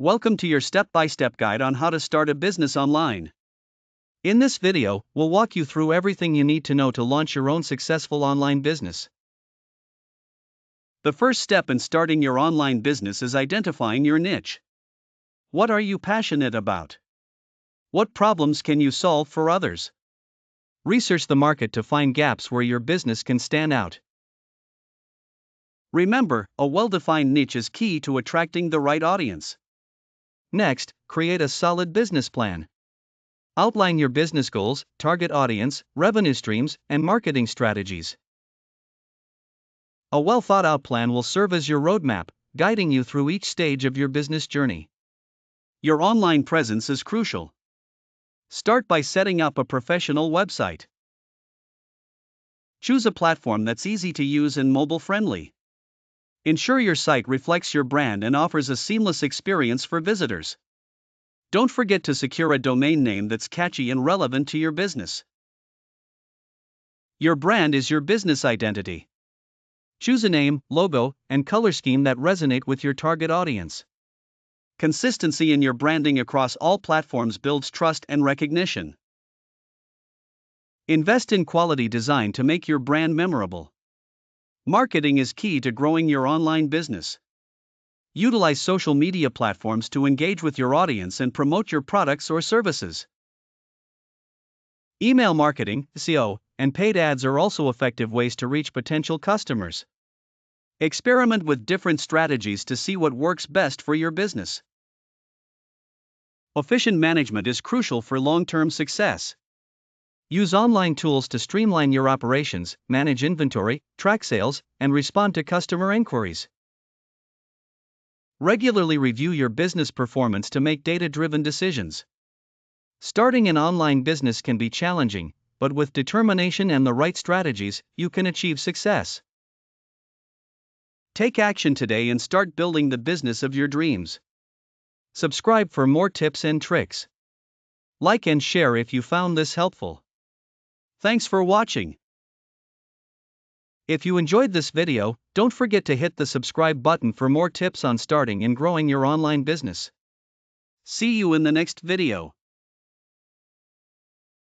Welcome to your step-by-step guide on how to start a business online. In this video, we'll walk you through everything you need to know to launch your own successful online business. The first step in starting your online business is identifying your niche. What are you passionate about? What problems can you solve for others? Research the market to find gaps where your business can stand out. Remember, a well-defined niche is key to attracting the right audience. Next, create a solid business plan. Outline your business goals, target audience, revenue streams, and marketing strategies. A well-thought-out plan will serve as your roadmap, guiding you through each stage of your business journey. Your online presence is crucial. Start by setting up a professional website. Choose a platform that's easy to use and mobile-friendly. Ensure your site reflects your brand and offers a seamless experience for visitors. Don't forget to secure a domain name that's catchy and relevant to your business. Your brand is your business identity. Choose a name, logo, and color scheme that resonate with your target audience. Consistency in your branding across all platforms builds trust and recognition. Invest in quality design to make your brand memorable. Marketing is key to growing your online business. Utilize social media platforms to engage with your audience and promote your products or services. Email marketing, SEO, and paid ads are also effective ways to reach potential customers. Experiment with different strategies to see what works best for your business. Efficient management is crucial for long-term success. Use online tools to streamline your operations, manage inventory, track sales, and respond to customer inquiries. Regularly review your business performance to make data-driven decisions. Starting an online business can be challenging, but with determination and the right strategies, you can achieve success. Take action today and start building the business of your dreams. Subscribe for more tips and tricks. Like and share if you found this helpful. Thanks for watching. If you enjoyed this video, don't forget to hit the subscribe button for more tips on starting and growing your online business. See you in the next video.